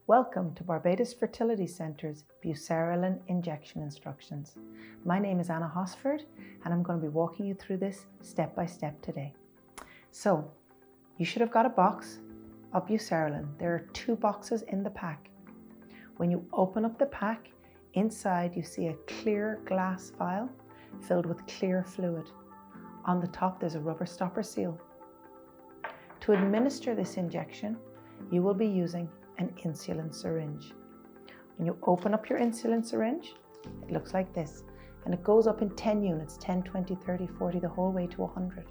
Welcome to Barbados Fertility Centre's Buserelin injection instructions. My name is Anna Hosford and I'm going to be walking you through this step by step today. So, you should have got a box of Buserelin. There are 2 boxes in the pack. When you open up the pack, inside you see a clear glass vial filled with clear fluid. On the top there's a rubber stopper seal. To administer this injection, you will be using an insulin syringe. When you open up your insulin syringe, it looks like this, and it goes up in 10 units, 10, 20, 30, 40, the whole way to 100.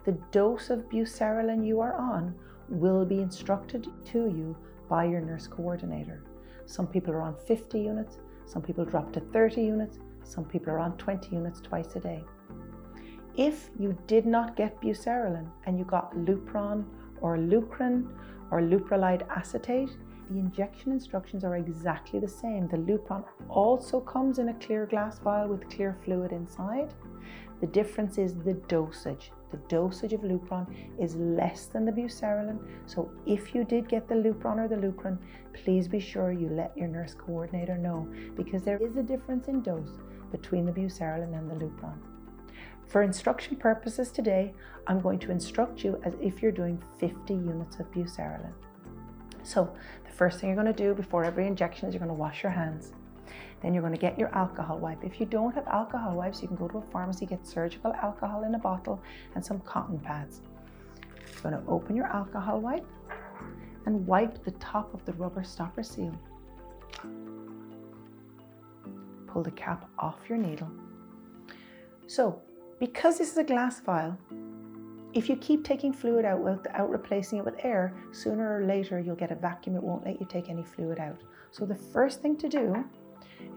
The dose of Buserelin you are on will be instructed to you by your nurse coordinator. Some people are on 50 units, some people drop to 30 units, some people are on 20 units twice a day. If you did not get Buserelin and you got Lupron or Lucrin or Leuprolide acetate, the injection instructions are exactly the same. The Lupron also comes in a clear glass vial with clear fluid inside. The difference is the dosage. The dosage of Lupron is less than the Buserelin. So if you did get the Lupron or the Lucrin, please be sure you let your nurse coordinator know, because there is a difference in dose between the Buserelin and the Lupron. For instruction purposes today, I'm going to instruct you as if you're doing 50 units of Buserelin. So the first thing you're going to do before every injection is you're going to wash your hands. Then you're going to get your alcohol wipe. If you don't have alcohol wipes, you can go to a pharmacy, get surgical alcohol in a bottle and some cotton pads. You're going to open your alcohol wipe and wipe the top of the rubber stopper seal. Pull the cap off your needle. So, because this is a glass vial, if you keep taking fluid out without replacing it with air, sooner or later you'll get a vacuum. It won't let you take any fluid out. So the first thing to do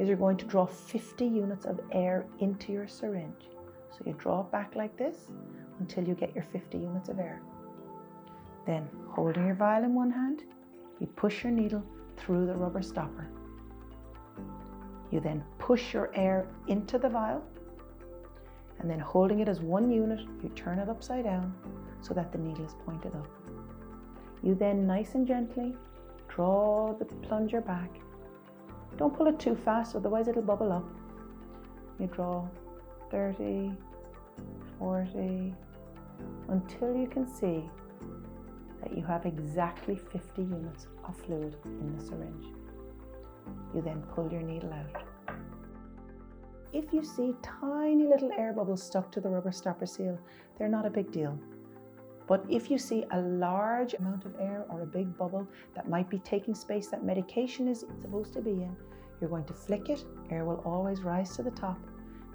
is you're going to draw 50 units of air into your syringe. So you draw it back like this until you get your 50 units of air. Then, holding your vial in one hand, you push your needle through the rubber stopper. You then push your air into the vial, and then holding it as one unit, you turn it upside down so that the needle is pointed up. You then nice and gently draw the plunger back. Don't pull it too fast, otherwise it'll bubble up. You draw 30, 40, until you can see that you have exactly 50 units of fluid in the syringe. You then pull your needle out. If you see tiny little air bubbles stuck to the rubber stopper seal, they're not a big deal. But if you see a large amount of air or a big bubble that might be taking space that medication is supposed to be in, you're going to flick it. Air will always rise to the top,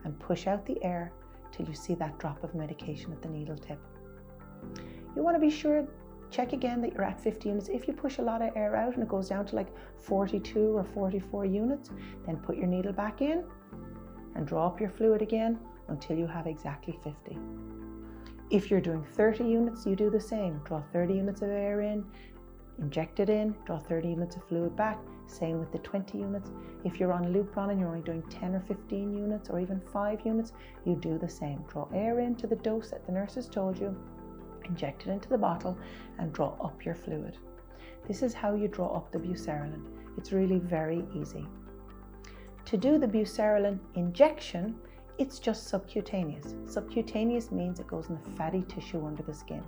and push out the air till you see that drop of medication at the needle tip. You want to be sure, check again that you're at 50 units. If you push a lot of air out and it goes down to like 42 or 44 units, then put your needle back in and draw up your fluid again until you have exactly 50. If you're doing 30 units, you do the same. Draw 30 units of air in, inject it in, draw 30 units of fluid back. Same with the 20 units. If you're on Lupron and you're only doing 10 or 15 units or even 5 units, you do the same. Draw air into the dose that the nurse has told you, inject it into the bottle and draw up your fluid. This is how you draw up the Buserelin. It's really very easy. To do the Buserelin injection, it's just subcutaneous. Subcutaneous means it goes in the fatty tissue under the skin.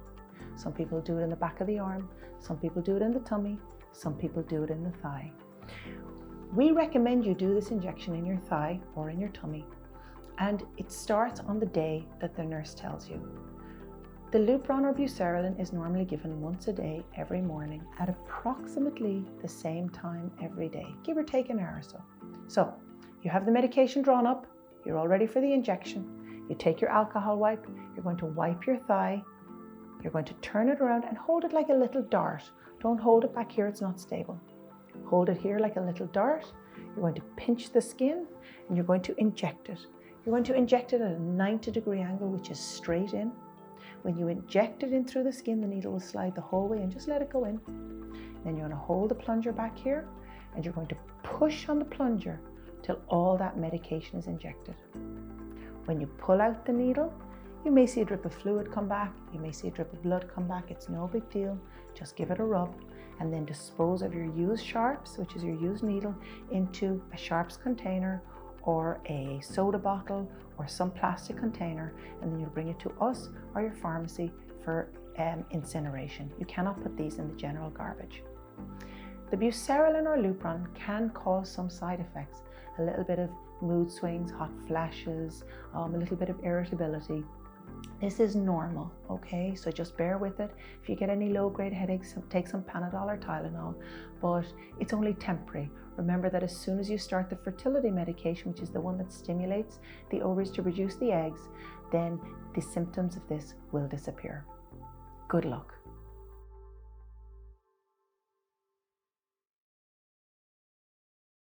Some people do it in the back of the arm, some people do it in the tummy, some people do it in the thigh. We recommend you do this injection in your thigh or in your tummy, and it starts on the day that the nurse tells you. The Lupron or Buserelin is normally given once a day every morning at approximately the same time every day, give or take an hour or so. So, you have the medication drawn up, you're all ready for the injection. You take your alcohol wipe, you're going to wipe your thigh, you're going to turn it around and hold it like a little dart. Don't hold it back here, it's not stable. Hold it here like a little dart. You're going to pinch the skin and you're going to inject it. You're going to inject it at a 90-degree angle, which is straight in. When you inject it in through the skin, the needle will slide the whole way and just let it go in. Then you're going to hold the plunger back here and you're going to push on the plunger till all that medication is injected. When you pull out the needle, you may see a drip of fluid come back, you may see a drip of blood come back. It's no big deal, just give it a rub and then dispose of your used sharps, which is your used needle, into a sharps container or a soda bottle or some plastic container, and then you'll bring it to us or your pharmacy for incineration. You cannot put these in the general garbage. The Buserelin or Lupron can cause some side effects, a little bit of mood swings, hot flashes, a little bit of irritability. This is normal, okay? So just bear with it. If you get any low-grade headaches, take some Panadol or Tylenol, but it's only temporary. Remember that as soon as you start the fertility medication, which is the one that stimulates the ovaries to produce the eggs, then the symptoms of this will disappear. Good luck.